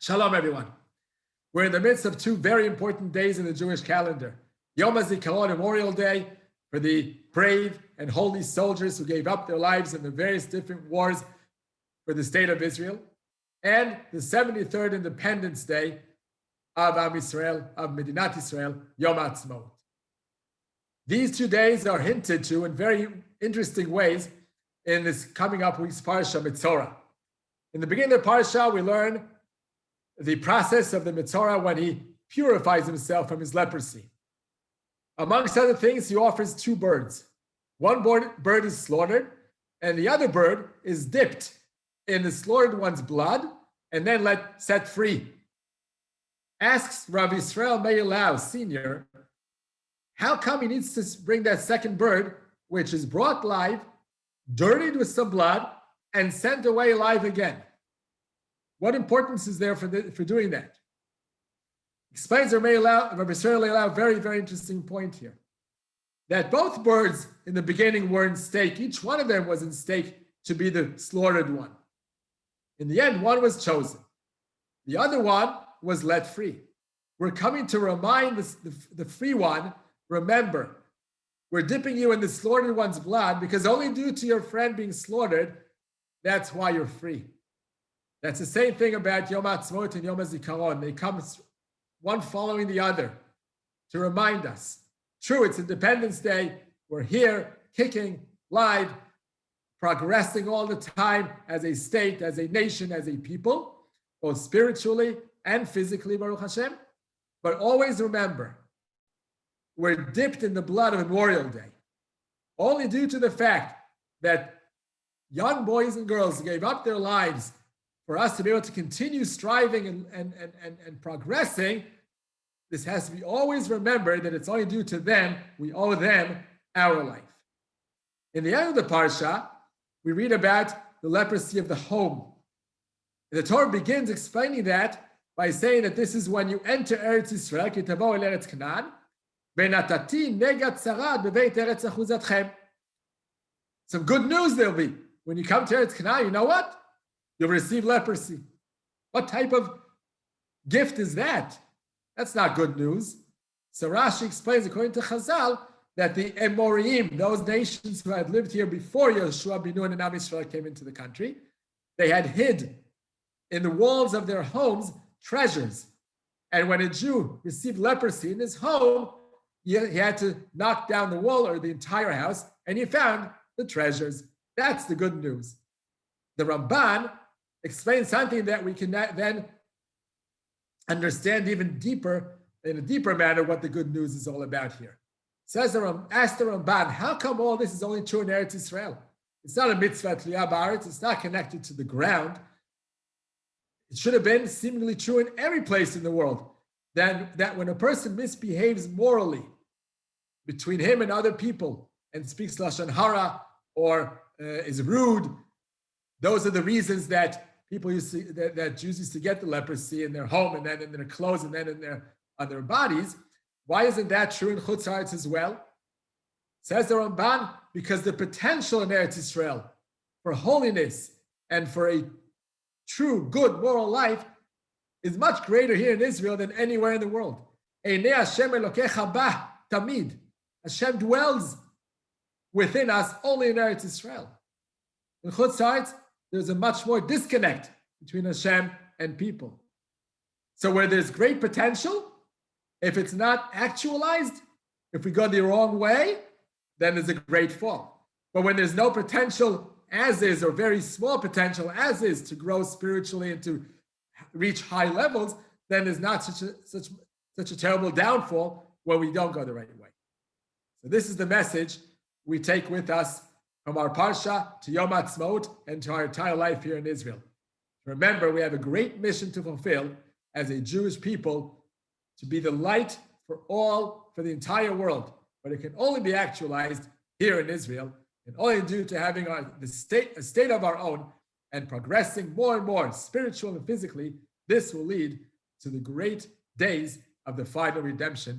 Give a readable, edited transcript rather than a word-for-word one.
Shalom, everyone. We're in the midst of two very important days in the Jewish calendar. Yom HaZikaron, Memorial Day, for the brave and holy soldiers who gave up their lives in the various different wars for the state of Israel, and the 73rd Independence Day of Am Yisrael, of Medinat Yisrael, Yom HaAtzmaut. These 2 days are hinted to in very interesting ways in this coming up week's Parsha, Mitzorah. In the beginning of the Parsha, we learn the process of the Mitzorah when he purifies himself from his leprosy. Amongst other things, he offers two birds. One bird is slaughtered, and the other bird is dipped in the slaughtered one's blood and then set free. Asks Rav Yisrael Meir Sr., how come he needs to bring that second bird, which is brought live, dirtied with some blood, and sent away alive again? What importance is there for doing that? Explains Rav Yisrael Meir, very, very interesting point here. That both birds in the beginning were in stake. Each one of them was in stake to be the slaughtered one. In the end, one was chosen. The other one was let free. We're coming to remind the free one, remember, we're dipping you in the slaughtered one's blood because only due to your friend being slaughtered, that's why you're free. That's the same thing about Yom HaAtzmaut and Yom HaZikaron. They come one following the other to remind us. True, it's Independence Day. We're here, kicking, live, progressing all the time as a state, as a nation, as a people, both spiritually and physically, Baruch Hashem. But always remember, we're dipped in the blood of Memorial Day, only due to the fact that young boys and girls gave up their lives for us to be able to continue striving and progressing. This has to be always remembered that it's only due to them, we owe them our life. In the end of the Parsha, we read about the leprosy of the home. And the Torah begins explaining that by saying that this is when you enter Eretz Yisrael, ki tavou el Eretz Canaan, ve'natati negat tzarad bebeit Eretz achuzatchem. Some good news there'll be. When you come to Eretz Canaan, you know what? You'll receive leprosy. What type of gift is that? That's not good news. So Rashi explains, according to Chazal, that the Amorim, those nations who had lived here before Yeshua ben Nun and Am Yisrael came into the country, they had hid in the walls of their homes treasures. And when a Jew received leprosy in his home, he had to knock down the wall or the entire house, and he found the treasures. That's the good news. The Ramban explains something that we can then understand even deeper, in a deeper manner, what the good news is all about here. Ask the Ramban, how come all this is only true in Eretz Yisrael? It's not a mitzvah tliyah ba'aretz, it's not connected to the ground. It should have been seemingly true in every place in the world, that when a person misbehaves morally between him and other people and speaks lashon hara or is rude, those are the reasons that that Jews used to get the leprosy in their home and then in their clothes and then on their bodies. Why isn't that true in Chutz Haaretz as well? Says the Ramban, because the potential in Eretz Yisrael for holiness and for a true, good, moral life is much greater here in Israel than anywhere in the world. Einei Hashem Elokecha ba tamid. Hashem dwells within us only in Eretz Yisrael. In Chutz Haaretz, there's a much more disconnect between Hashem and people. So where there's great potential, if it's not actualized, if we go the wrong way, then there's a great fall. But when there's no potential as is, or very small potential as is, to grow spiritually and to reach high levels, then there's not such a terrible downfall when we don't go the right way. So this is the message we take with us from our Parsha to Yom HaAtzmaut and to our entire life here in Israel. Remember, we have a great mission to fulfill as a Jewish people, to be the light for the entire world. But it can only be actualized here in Israel, and only due to having a state of our own and progressing more and more spiritually and physically. This will lead to the great days of the final redemption.